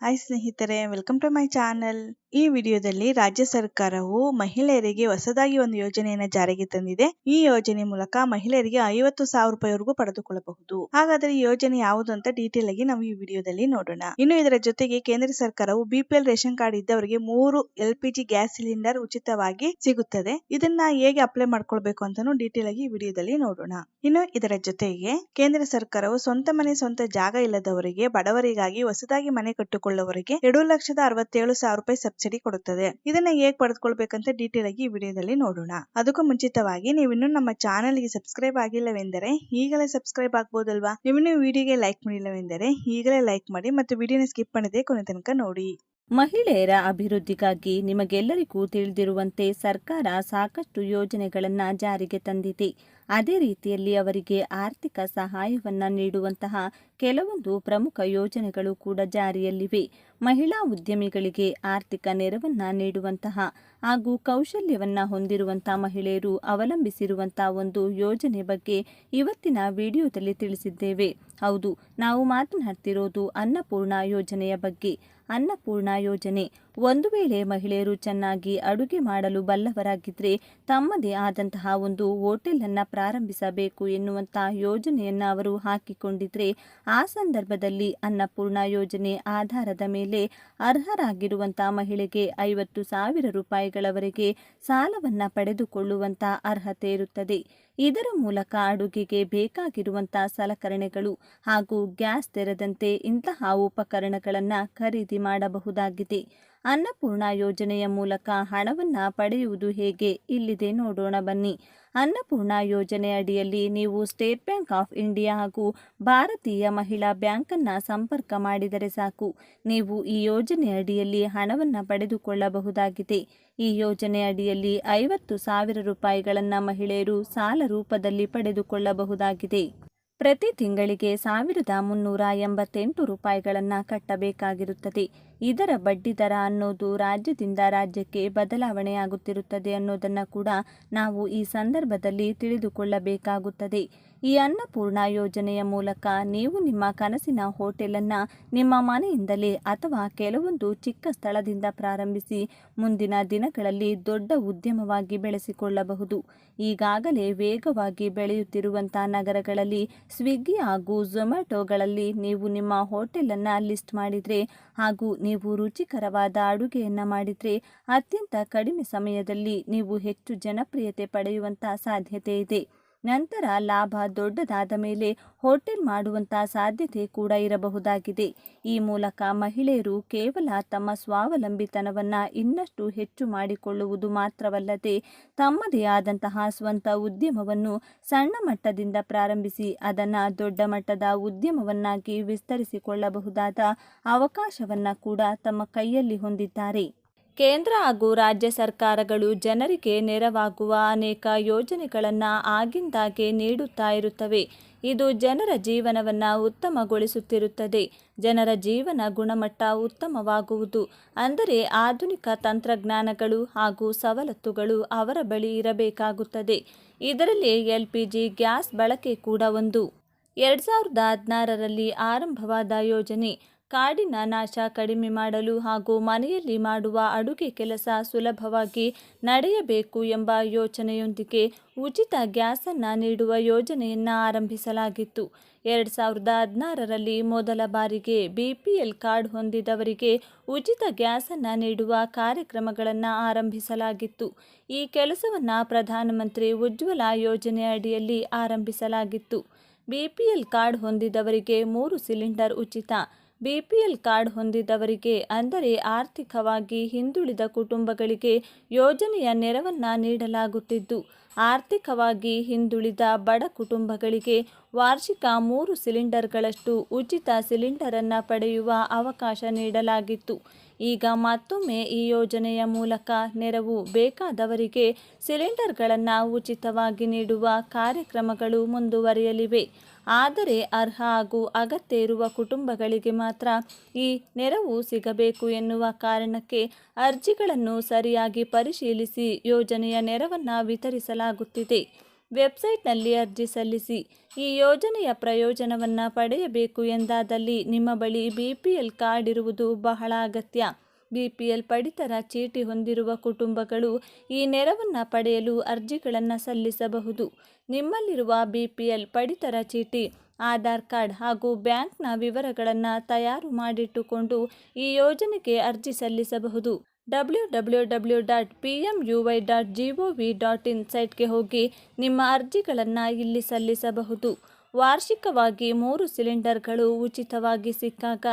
Hi ಸ್ನೇಹಿತರೆ, welcome to my channel. ಈ ವಿಡಿಯೋದಲ್ಲಿ ರಾಜ್ಯ ಸರ್ಕಾರವು ಮಹಿಳೆಯರಿಗೆ ಹೊಸದಾಗಿ ಒಂದು ಯೋಜನೆಯನ್ನ ಜಾರಿಗೆ ತಂದಿದೆ. ಈ ಯೋಜನೆ ಮೂಲಕ ಮಹಿಳೆಯರಿಗೆ 50,000 ರೂಪಾಯಿವರೆಗೂ ಪಡೆದುಕೊಳ್ಳಬಹುದು. ಹಾಗಾದ್ರೆ ಈ ಯೋಜನೆ ಯಾವುದು ಅಂತ ಡೀಟೇಲ್ ಆಗಿ ನಾವು ಈ ವಿಡಿಯೋದಲ್ಲಿ ನೋಡೋಣ. ಇನ್ನು ಇದರ ಜೊತೆಗೆ ಕೇಂದ್ರ ಸರ್ಕಾರವು BPL ರೇಷನ್ ಕಾರ್ಡ್ ಇದ್ದವರಿಗೆ 3 LPG ಗ್ಯಾಸ್ ಸಿಲಿಂಡರ್ ಉಚಿತವಾಗಿ ಸಿಗುತ್ತದೆ. ಇದನ್ನ ಹೇಗೆ ಅಪ್ಲೈ ಮಾಡ್ಕೊಳ್ಬೇಕು ಅಂತಾನು ಡೀಟೇಲ್ ಆಗಿ ಈ ವಿಡಿಯೋದಲ್ಲಿ ನೋಡೋಣ. ಇನ್ನು ಇದರ ಜೊತೆಗೆ ಕೇಂದ್ರ ಸರ್ಕಾರವು ಸ್ವಂತ ಮನೆ ಸ್ವಂತ ಜಾಗ ಇಲ್ಲದವರಿಗೆ, ಬಡವರಿಗಾಗಿ ಹೊಸದಾಗಿ ಮನೆ ಕಟ್ಟಿಕೊಳ್ಳುವವರಿಗೆ 2,67,000 ರೂಪಾಯಿ ಸಬ್ಸಿಡಿ ಕೊಡುತ್ತದೆ. ಇದನ್ನ ಹೇಗೆ ಪಡೆದುಕೊಳ್ಬೇಕಂತ ಡೀಟೇಲ್ ಆಗಿ ಈ ವಿಡಿಯೋದಲ್ಲಿ ನೋಡೋಣ. ಅದಕ್ಕೂ ಮುಂಚಿತವಾಗಿ ನೀವಿನ್ನೂ ನಮ್ಮ ಚಾನೆಲ್ ಗೆ ಸಬ್ಸ್ಕ್ರೈಬ್ ಆಗಿಲ್ಲವೆಂದರೆ ಈಗಲೇ ಸಬ್ಸ್ಕ್ರೈಬ್ ಆಗ್ಬೋದಲ್ವಾ? ನೀವಿನ್ನೂ ವಿಡಿಯೋಗೆ ಲೈಕ್ ಮಾಡಿಲ್ಲವೆಂದರೆ ಈಗಲೇ ಲೈಕ್ ಮಾಡಿ ಮತ್ತು ವಿಡಿಯೋನ ಸ್ಕಿಪ್ ಮಾಡದೆ ಕೊನೆ ತನಕ ನೋಡಿ. ಮಹಿಳೆಯರ ಅಭಿವೃದ್ಧಿಗಾಗಿ ನಿಮಗೆಲ್ಲರಿಗೂ ತಿಳಿದಿರುವಂತೆ ಸರ್ಕಾರ ಸಾಕಷ್ಟು ಯೋಜನೆಗಳನ್ನು ಜಾರಿಗೆ ತಂದಿದೆ. ಅದೇ ರೀತಿಯಲ್ಲಿ ಅವರಿಗೆ ಆರ್ಥಿಕ ಸಹಾಯವನ್ನು ನೀಡುವಂತಹ ಕೆಲವೊಂದು ಪ್ರಮುಖ ಯೋಜನೆಗಳು ಕೂಡ ಜಾರಿಯಲ್ಲಿವೆ. ಮಹಿಳಾ ಉದ್ಯಮಿಗಳಿಗೆ ಆರ್ಥಿಕ ನೆರವನ್ನು ನೀಡುವಂತಹ ಹಾಗೂ ಕೌಶಲ್ಯವನ್ನು ಹೊಂದಿರುವಂತಹ ಮಹಿಳೆಯರು ಅವಲಂಬಿಸಿರುವಂತಹ ಒಂದು ಯೋಜನೆ ಬಗ್ಗೆ ಇವತ್ತಿನ ವಿಡಿಯೋದಲ್ಲಿ ತಿಳಿಸಿದ್ದೇವೆ. ಹೌದು, ನಾವು ಮಾತನಾಡ್ತಿರೋದು ಅನ್ನಪೂರ್ಣ ಯೋಜನೆಯ ಬಗ್ಗೆ. ಅನ್ನಪೂರ್ಣ ಯೋಜನೆ, ಒಂದು ವೇಳೆ ಮಹಿಳೆಯರು ಚೆನ್ನಾಗಿ ಅಡುಗೆ ಮಾಡಲು ಬಲ್ಲವರಾಗಿದ್ದರೆ ತಮ್ಮದೇ ಆದಂತಹ ಒಂದು ಹೋಟೆಲನ್ನು ಪ್ರಾರಂಭಿಸಬೇಕು ಎನ್ನುವಂಥ ಯೋಜನೆಯನ್ನು ಅವರು ಹಾಕಿಕೊಂಡಿದ್ರೆ ಆ ಸಂದರ್ಭದಲ್ಲಿ ಅನ್ನಪೂರ್ಣ ಯೋಜನೆ ಆಧಾರದ ಮೇಲೆ ಅರ್ಹರಾಗಿರುವಂಥ ಮಹಿಳೆಗೆ 50,000 ರೂಪಾಯಿಗಳವರೆಗೆ ಸಾಲವನ್ನು ಪಡೆದುಕೊಳ್ಳುವಂಥ ಅರ್ಹತೆ ಇರುತ್ತದೆ. ಇದರ ಮೂಲಕ ಅಡುಗೆಗೆ ಬೇಕಾಗಿರುವಂಥ ಸಲಕರಣೆಗಳು ಹಾಗೂ ಗ್ಯಾಸ್ ತೆರೆದಂತೆ ಇಂತಹ ಉಪಕರಣಗಳನ್ನು ಖರೀದಿ ಮಾಡಬಹುದಾಗಿದೆ. ಅನ್ನಪೂರ್ಣ ಯೋಜನೆಯ ಮೂಲಕ ಹಣವನ್ನು ಪಡೆಯುವುದು ಹೇಗೆ ಇಲ್ಲಿದೆ ನೋಡೋಣ ಬನ್ನಿ. ಅನ್ನಪೂರ್ಣ ಯೋಜನೆ ಅಡಿಯಲ್ಲಿ ನೀವು ಸ್ಟೇಟ್ ಬ್ಯಾಂಕ್ ಆಫ್ ಇಂಡಿಯಾ ಹಾಗೂ ಭಾರತೀಯ ಮಹಿಳಾ ಬ್ಯಾಂಕನ್ನು ಸಂಪರ್ಕ ಮಾಡಿದರೆ ಸಾಕು, ನೀವು ಈ ಯೋಜನೆ ಅಡಿಯಲ್ಲಿ ಹಣವನ್ನು ಪಡೆದುಕೊಳ್ಳಬಹುದಾಗಿದೆ. ಈ ಯೋಜನೆ ಅಡಿಯಲ್ಲಿ 50,000 ರೂಪಾಯಿಗಳನ್ನು ಮಹಿಳೆಯರು ಸಾಲ ರೂಪದಲ್ಲಿ ಪಡೆದುಕೊಳ್ಳಬಹುದಾಗಿದೆ. ಪ್ರತಿ ತಿಂಗಳಿಗೆ 1,388 ರೂಪಾಯಿಗಳನ್ನು ಕಟ್ಟಬೇಕಾಗಿರುತ್ತದೆ. ಇದರ ಬಡ್ಡಿ ದರ ಅನ್ನೋದು ರಾಜ್ಯದಿಂದ ರಾಜ್ಯಕ್ಕೆ ಬದಲಾವಣೆಯಾಗುತ್ತಿರುತ್ತದೆ ಅನ್ನೋದನ್ನು ಕೂಡ ನಾವು ಈ ಸಂದರ್ಭದಲ್ಲಿ ತಿಳಿದುಕೊಳ್ಳಬೇಕಾಗುತ್ತದೆ. ಈ ಅನ್ನಪೂರ್ಣ ಯೋಜನೆಯ ಮೂಲಕ ನೀವು ನಿಮ್ಮ ಕನಸಿನ ಹೋಟೆಲನ್ನು ನಿಮ್ಮ ಮನೆಯಿಂದಲೇ ಅಥವಾ ಕೆಲವೊಂದು ಚಿಕ್ಕ ಸ್ಥಳದಿಂದ ಪ್ರಾರಂಭಿಸಿ ಮುಂದಿನ ದಿನಗಳಲ್ಲಿ ದೊಡ್ಡ ಉದ್ಯಮವಾಗಿ ಬೆಳೆಸಿಕೊಳ್ಳಬಹುದು. ಈಗಾಗಲೇ ವೇಗವಾಗಿ ಬೆಳೆಯುತ್ತಿರುವಂಥ ನಗರಗಳಲ್ಲಿ ಸ್ವಿಗ್ಗಿ ಹಾಗೂ ಝೊಮ್ಯಾಟೊಗಳಲ್ಲಿ ನೀವು ನಿಮ್ಮ ಹೋಟೆಲನ್ನು ಲಿಸ್ಟ್ ಮಾಡಿದರೆ ಹಾಗೂ ನೀವು ರುಚಿಕರವಾದ ಅಡುಗೆಯನ್ನು ಮಾಡಿದರೆ ಅತ್ಯಂತ ಕಡಿಮೆ ಸಮಯದಲ್ಲಿ ನೀವು ಹೆಚ್ಚು ಜನಪ್ರಿಯತೆ ಪಡೆಯುವಂಥ ಸಾಧ್ಯತೆ ಇದೆ. ನಂತರ ಲಾಭ ದೊಡ್ಡದಾದ ಮೇಲೆ ಹೋಟೆಲ್ ಮಾಡುವಂಥ ಸಾಧ್ಯತೆ ಕೂಡ ಇರಬಹುದಾಗಿದೆ. ಈ ಮೂಲಕ ಮಹಿಳೆಯರು ಕೇವಲ ತಮ್ಮ ಸ್ವಾವಲಂಬಿತನವನ್ನು ಇನ್ನಷ್ಟು ಹೆಚ್ಚು ಮಾಡಿಕೊಳ್ಳುವುದು ಮಾತ್ರವಲ್ಲದೆ ತಮ್ಮದೇ ಆದಂತಹ ಸ್ವಂತ ಉದ್ಯಮವನ್ನು ಸಣ್ಣ ಮಟ್ಟದಿಂದ ಪ್ರಾರಂಭಿಸಿ ಅದನ್ನು ದೊಡ್ಡ ಮಟ್ಟದ ಉದ್ಯಮವನ್ನಾಗಿ ವಿಸ್ತರಿಸಿಕೊಳ್ಳಬಹುದಾದ ಅವಕಾಶವನ್ನು ಕೂಡ ತಮ್ಮ ಕೈಯಲ್ಲಿ ಹೊಂದಿದ್ದಾರೆ. ಕೇಂದ್ರ ಹಾಗೂ ರಾಜ್ಯ ಸರ್ಕಾರಗಳು ಜನರಿಗೆ ನೆರವಾಗುವ ಅನೇಕ ಯೋಜನೆಗಳನ್ನು ಆಗಿಂದಾಗೆ ನೀಡುತ್ತಾ ಇರುತ್ತವೆ. ಇದು ಜನರ ಜೀವನವನ್ನು ಉತ್ತಮಗೊಳಿಸುತ್ತಿರುತ್ತದೆ. ಜನರ ಜೀವನ ಗುಣಮಟ್ಟ ಉತ್ತಮವಾಗುವುದು ಅಂದರೆ ಆಧುನಿಕ ತಂತ್ರಜ್ಞಾನಗಳು ಹಾಗೂ ಸವಲತ್ತುಗಳು ಅವರ ಬಳಿ ಇರಬೇಕಾಗುತ್ತದೆ. ಇದರಲ್ಲಿ LPG ಗ್ಯಾಸ್ ಬಳಕೆ ಕೂಡ ಒಂದು. 2016ರಲ್ಲಿ ಆರಂಭವಾದ ಯೋಜನೆ ಕಾಡಿನ ನಾಶ ಕಡಿಮೆ ಮಾಡಲು ಹಾಗೂ ಮನೆಯಲ್ಲಿ ಮಾಡುವ ಅಡುಗೆ ಕೆಲಸ ಸುಲಭವಾಗಿ ನಡೆಯಬೇಕು ಎಂಬ ಯೋಚನೆಯೊಂದಿಗೆ ಉಚಿತ ಗ್ಯಾಸನ್ನು ನೀಡುವ ಯೋಜನೆಯನ್ನು ಆರಂಭಿಸಲಾಗಿತ್ತು. 2016ರಲ್ಲಿ ಮೊದಲ ಬಾರಿಗೆ BPL ಕಾರ್ಡ್ ಹೊಂದಿದವರಿಗೆ ಉಚಿತ ಗ್ಯಾಸನ್ನು ನೀಡುವ ಕಾರ್ಯಕ್ರಮಗಳನ್ನು ಆರಂಭಿಸಲಾಗಿತ್ತು. ಈ ಕೆಲಸವನ್ನು ಪ್ರಧಾನಮಂತ್ರಿ ಉಜ್ವಲ ಯೋಜನೆ ಅಡಿಯಲ್ಲಿ ಆರಂಭಿಸಲಾಗಿತ್ತು. BPL ಕಾರ್ಡ್ ಹೊಂದಿದವರಿಗೆ 3 ಸಿಲಿಂಡರ್ ಉಚಿತ. BPL ಕಾರ್ಡ್ ಹೊಂದಿದವರಿಗೆ ಅಂದರೆ ಆರ್ಥಿಕವಾಗಿ ಹಿಂದುಳಿದ ಕುಟುಂಬಗಳಿಗೆ ಯೋಜನೆಯ ನೆರವನ್ನು ನೀಡಲಾಗುತ್ತಿದ್ದು, ಆರ್ಥಿಕವಾಗಿ ಹಿಂದುಳಿದ ಬಡ ಕುಟುಂಬಗಳಿಗೆ ವಾರ್ಷಿಕ 3 ಸಿಲಿಂಡರ್ಗಳಷ್ಟು ಉಚಿತ ಸಿಲಿಂಡರನ್ನು ಪಡೆಯುವ ಅವಕಾಶ ನೀಡಲಾಗಿತ್ತು. ಈಗ ಮತ್ತೊಮ್ಮೆ ಈ ಯೋಜನೆಯ ಮೂಲಕ ನೆರವು ಬೇಕಾದವರಿಗೆ ಸಿಲಿಂಡರ್ಗಳನ್ನು ಉಚಿತವಾಗಿ ನೀಡುವ ಕಾರ್ಯಕ್ರಮಗಳು ಮುಂದುವರಿಯಲಿವೆ. ಆದರೆ ಅರ್ಹ ಹಾಗೂ ಅಗತ್ಯ ಇರುವ ಕುಟುಂಬಗಳಿಗೆ ಮಾತ್ರ ಈ ನೆರವು ಸಿಗಬೇಕು ಎನ್ನುವ ಕಾರಣಕ್ಕೆ ಅರ್ಜಿಗಳನ್ನು ಸರಿಯಾಗಿ ಪರಿಶೀಲಿಸಿ ಯೋಜನೆಯ ನೆರವನ್ನು ವಿತರಿಸಲಾಗುತ್ತಿದೆ. ವೆಬ್ಸೈಟ್ನಲ್ಲಿ ಅರ್ಜಿ ಸಲ್ಲಿಸಿ. ಈ ಯೋಜನೆಯ ಪ್ರಯೋಜನವನ್ನು ಪಡೆಯಬೇಕು ಎಂದಾದಲ್ಲಿ ನಿಮ್ಮ ಬಳಿ BPL ಕಾರ್ಡ್ ಇರುವುದು ಬಹಳ ಅಗತ್ಯ. BPL ಪಡಿತರ ಚೀಟಿ ಹೊಂದಿರುವ ಕುಟುಂಬಗಳು ಈ ನೆರವನ್ನು ಪಡೆಯಲು ಅರ್ಜಿಗಳನ್ನು ಸಲ್ಲಿಸಬಹುದು. ನಿಮ್ಮಲ್ಲಿರುವ BPL ಪಡಿತರ ಚೀಟಿ, ಆಧಾರ್ ಕಾರ್ಡ್ ಹಾಗೂ ಬ್ಯಾಂಕ್ನ ವಿವರಗಳನ್ನು ತಯಾರು ಮಾಡಿಟ್ಟುಕೊಂಡು ಈ ಯೋಜನೆಗೆ ಅರ್ಜಿ ಸಲ್ಲಿಸಬಹುದು. www.pmui.gov.in ಸೈಟ್ಗೆ ಹೋಗಿ ನಿಮ್ಮ ಅರ್ಜಿಗಳನ್ನು ಇಲ್ಲಿ ಸಲ್ಲಿಸಬಹುದು. ವಾರ್ಷಿಕವಾಗಿ 3 ಸಿಲಿಂಡರ್ಗಳು ಉಚಿತವಾಗಿ ಸಿಕ್ಕಾಗ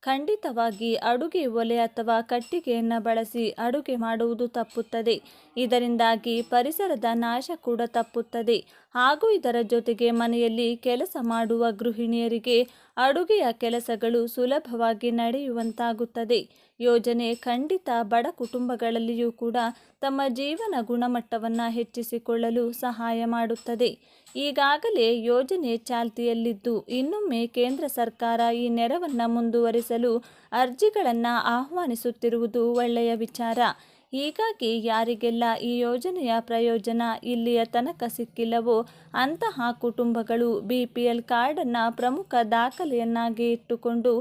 ಖಂಡಿತವಾಗಿ ಅಡುಗೆ ಒಲೆ ಅಥವಾ ಕಟ್ಟಿಗೆಯನ್ನು ಬಳಸಿ ಅಡುಗೆ ಮಾಡುವುದು ತಪ್ಪುತ್ತದೆ. ಇದರಿಂದಾಗಿ ಪರಿಸರದ ನಾಶ ಕೂಡ ತಪ್ಪುತ್ತದೆ. ಹಾಗೂ ಇದರ ಜೊತೆಗೆ ಮನೆಯಲ್ಲಿ ಕೆಲಸ ಮಾಡುವ ಗೃಹಿಣಿಯರಿಗೆ ಅಡುಗೆಯ ಕೆಲಸಗಳು ಸುಲಭವಾಗಿ ನಡೆಯುವಂತಾಗುತ್ತದೆ. ಯೋಜನೆ ಖಂಡಿತ ಬಡ ಕುಟುಂಬಗಳಲ್ಲಿಯೂ ಕೂಡ ತಮ್ಮ ಜೀವನ ಗುಣಮಟ್ಟವನ್ನು ಹೆಚ್ಚಿಸಿಕೊಳ್ಳಲು ಸಹಾಯ ಮಾಡುತ್ತದೆ. ಈಗಾಗಲೇ ಯೋಜನೆ ಚಾಲ್ತಿಯಲ್ಲಿದ್ದು ಇನ್ನೊಮ್ಮೆ ಕೇಂದ್ರ ಸರ್ಕಾರ ಈ ನೆರವನ್ನು ಮುಂದುವರಿಸಲು ಅರ್ಜಿಗಳನ್ನು ಆಹ್ವಾನಿಸುತ್ತಿರುವುದು ಒಳ್ಳೆಯ ವಿಚಾರ. ಹೀಗಾಗಿ ಯಾರಿಗೆಲ್ಲ ಈ ಯೋಜನೆಯ ಪ್ರಯೋಜನ ಇಲ್ಲಿಯ ತನಕ ಸಿಕ್ಕಿಲ್ಲವೋ ಅಂತಹ ಕುಟುಂಬಗಳು BPL ಕಾರ್ಡನ್ನು ಪ್ರಮುಖ ದಾಖಲೆಯನ್ನಾಗಿ ಇಟ್ಟುಕೊಂಡು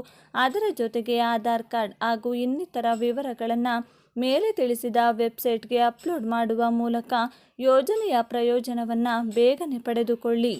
ಅದರ ಜೊತೆಗೆ ಆಧಾರ್ ಕಾರ್ಡ್ ಹಾಗೂ ಇನ್ನಿತರ ವಿವರಗಳನ್ನು ಮೇಲೆ ತಿಳಿಸಿದ ವೆಬ್ಸೈಟ್ಗೆ ಅಪ್ಲೋಡ್ ಮಾಡುವ ಮೂಲಕ ಯೋಜನೆಯ ಪ್ರಯೋಜನವನ್ನು ಬೇಗನೆ ಪಡೆದುಕೊಳ್ಳಿ.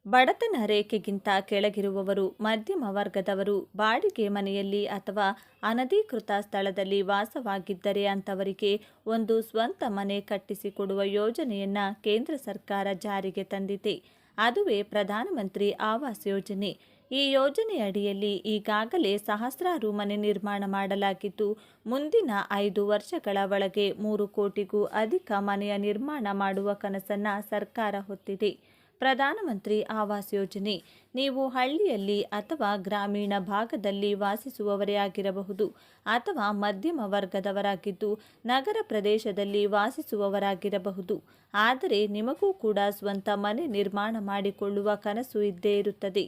ಬಡತನ ರೇಖೆಗಿಂತ ಕೆಳಗಿರುವವರು, ಮಧ್ಯಮ ವರ್ಗದವರು, ಬಾಡಿಗೆ ಮನೆಯಲ್ಲಿ ಅಥವಾ ಅನಧಿಕೃತ ಸ್ಥಳದಲ್ಲಿ ವಾಸವಾಗಿದ್ದರೆ ಅಂಥವರಿಗೆ ಒಂದು ಸ್ವಂತ ಮನೆ ಕಟ್ಟಿಸಿಕೊಡುವ ಯೋಜನೆಯನ್ನು ಕೇಂದ್ರ ಸರ್ಕಾರ ಜಾರಿಗೆ ತಂದಿದೆ. ಅದುವೇ ಪ್ರಧಾನಮಂತ್ರಿ ಆವಾಸ್ ಯೋಜನೆ. ಈ ಯೋಜನೆಯಡಿಯಲ್ಲಿ ಈಗಾಗಲೇ ಸಹಸ್ರಾರು ಮನೆ ನಿರ್ಮಾಣ ಮಾಡಲಾಗಿದ್ದು ಮುಂದಿನ 5 ವರ್ಷಗಳ ಒಳಗೆ 3 ಕೋಟಿಗೂ ಅಧಿಕ ಮನೆಯ ನಿರ್ಮಾಣ ಮಾಡುವ ಕನಸನ್ನು ಸರ್ಕಾರ ಹೊತ್ತಿದೆ. ಪ್ರಧಾನಮಂತ್ರಿ ಆವಾಸ್ ಯೋಜನೆ. ನೀವು ಹಳ್ಳಿಯಲ್ಲಿ ಅಥವಾ ಗ್ರಾಮೀಣ ಭಾಗದಲ್ಲಿ ವಾಸಿಸುವವರೇ ಆಗಿರಬಹುದು ಅಥವಾ ಮಧ್ಯಮ ವರ್ಗದವರಾಗಿದ್ದು ನಗರ ಪ್ರದೇಶದಲ್ಲಿ ವಾಸಿಸುವವರಾಗಿರಬಹುದು. ಆದರೆ ನಿಮಗೂ ಕೂಡ ಸ್ವಂತ ಮನೆ ನಿರ್ಮಾಣ ಮಾಡಿಕೊಳ್ಳುವ ಕನಸು ಇದ್ದೇ ಇರುತ್ತದೆ.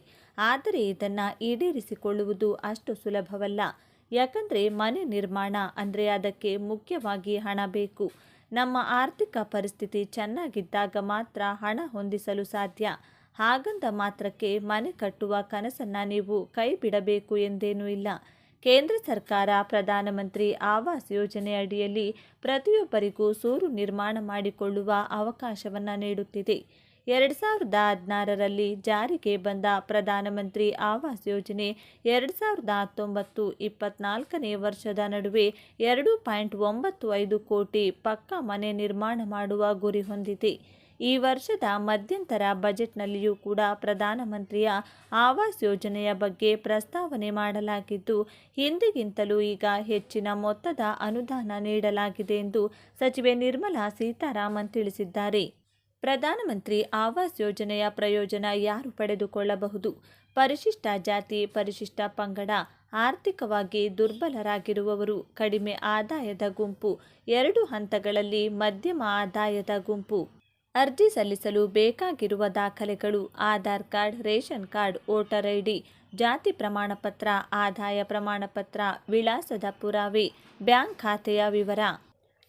ಆದರೆ ಇದನ್ನು ಈಡೇರಿಸಿಕೊಳ್ಳುವುದು ಅಷ್ಟು ಸುಲಭವಲ್ಲ. ಯಾಕಂದರೆ ಮನೆ ನಿರ್ಮಾಣ ಅಂದರೆ ಅದಕ್ಕೆ ಮುಖ್ಯವಾಗಿ ಹಣ ಬೇಕು. ನಮ್ಮ ಆರ್ಥಿಕ ಪರಿಸ್ಥಿತಿ ಚೆನ್ನಾಗಿದ್ದಾಗ ಮಾತ್ರ ಹಣ ಹೊಂದಿಸಲು ಸಾಧ್ಯ. ಹಾಗಂದ ಮಾತ್ರಕ್ಕೆ ಮನೆ ಕಟ್ಟುವ ಕನಸನ್ನು ನೀವು ಕೈ ಬಿಡಬೇಕು ಎಂದೇನೂ ಇಲ್ಲ. ಕೇಂದ್ರ ಸರ್ಕಾರ ಪ್ರಧಾನಮಂತ್ರಿ ಆವಾಸ್ ಯೋಜನೆ ಅಡಿಯಲ್ಲಿ ಪ್ರತಿಯೊಬ್ಬರಿಗೂ ಸೂರು ನಿರ್ಮಾಣ ಮಾಡಿಕೊಳ್ಳುವ ಅವಕಾಶವನ್ನು ನೀಡುತ್ತಿದೆ. 2016ರಲ್ಲಿ ಜಾರಿಗೆ ಬಂದ ಪ್ರಧಾನಮಂತ್ರಿ ಆವಾಸ್ ಯೋಜನೆ 2019-24ನೇ ವರ್ಷದ ನಡುವೆ 2.95 ಕೋಟಿ ಪಕ್ಕಾ ಮನೆ ನಿರ್ಮಾಣ ಮಾಡುವ ಗುರಿ ಹೊಂದಿದೆ. ಈ ವರ್ಷದ ಮಧ್ಯಂತರ ಬಜೆಟ್ನಲ್ಲಿಯೂ ಕೂಡ ಪ್ರಧಾನಮಂತ್ರಿಯ ಆವಾಸ್ ಯೋಜನೆಯ ಬಗ್ಗೆ ಪ್ರಸ್ತಾವನೆ ಮಾಡಲಾಗಿದ್ದು ಹಿಂದಿಗಿಂತಲೂ ಈಗ ಹೆಚ್ಚಿನ ಮೊತ್ತದ ಅನುದಾನ ನೀಡಲಾಗಿದೆ ಎಂದು ಸಚಿವೆ ನಿರ್ಮಲಾ ಸೀತಾರಾಮನ್ ತಿಳಿಸಿದ್ದಾರೆ. ಪ್ರಧಾನಮಂತ್ರಿ ಆವಾಸ್ ಯೋಜನೆಯ ಪ್ರಯೋಜನ ಯಾರು ಪಡೆದುಕೊಳ್ಳಬಹುದು? ಪರಿಶಿಷ್ಟ ಜಾತಿ, ಪರಿಶಿಷ್ಟ ಪಂಗಡ, ಆರ್ಥಿಕವಾಗಿ ದುರ್ಬಲರಾಗಿರುವವರು, ಕಡಿಮೆ ಆದಾಯದ ಗುಂಪು, 2 ಹಂತಗಳಲ್ಲಿ ಮಧ್ಯಮ ಆದಾಯದ ಗುಂಪು. ಅರ್ಜಿ ಸಲ್ಲಿಸಲು ಬೇಕಾಗಿರುವ ದಾಖಲೆಗಳು: Aadhaar card, ration card, voter ID, ಜಾತಿ ಪ್ರಮಾಣಪತ್ರ, ಆದಾಯ ಪ್ರಮಾಣಪತ್ರ, ವಿಳಾಸದ ಪುರಾವೆ, ಬ್ಯಾಂಕ್ ಖಾತೆಯ ವಿವರ.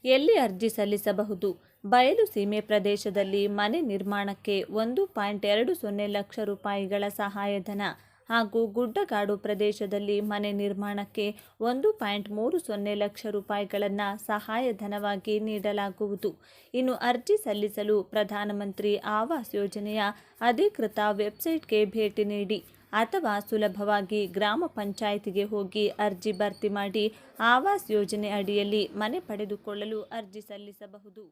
ಎಲ್ಲಿ ಅರ್ಜಿ ಸಲ್ಲಿಸಬಹುದು? ಬಯಲು ಸೀಮೆ ಪ್ರದೇಶದಲ್ಲಿ ಮನೆ ನಿರ್ಮಾಣಕ್ಕೆ 1.20 ಲಕ್ಷ ರೂಪಾಯಿಗಳ ಸಹಾಯಧನ ಹಾಗೂ ಗುಡ್ಡಗಾಡು ಪ್ರದೇಶದಲ್ಲಿ ಮನೆ ನಿರ್ಮಾಣಕ್ಕೆ 1.30 ಲಕ್ಷ ರೂಪಾಯಿಗಳನ್ನು ಸಹಾಯಧನವಾಗಿ ನೀಡಲಾಗುವುದು. ಇನ್ನು ಅರ್ಜಿ ಸಲ್ಲಿಸಲು ಪ್ರಧಾನಮಂತ್ರಿ ಆವಾಸ್ ಯೋಜನೆಯ ಅಧಿಕೃತ ವೆಬ್ಸೈಟ್ಗೆ ಭೇಟಿ ನೀಡಿ ಅಥವಾ ಸುಲಭವಾಗಿ ಗ್ರಾಮ ಪಂಚಾಯಿತಿಗೆ ಹೋಗಿ ಅರ್ಜಿ ಭರ್ತಿ ಮಾಡಿ ಆವಾಸ್ ಯೋಜನೆ ಅಡಿಯಲ್ಲಿ ಮನೆ ಪಡೆದುಕೊಳ್ಳಲು ಅರ್ಜಿ ಸಲ್ಲಿಸಬಹುದು.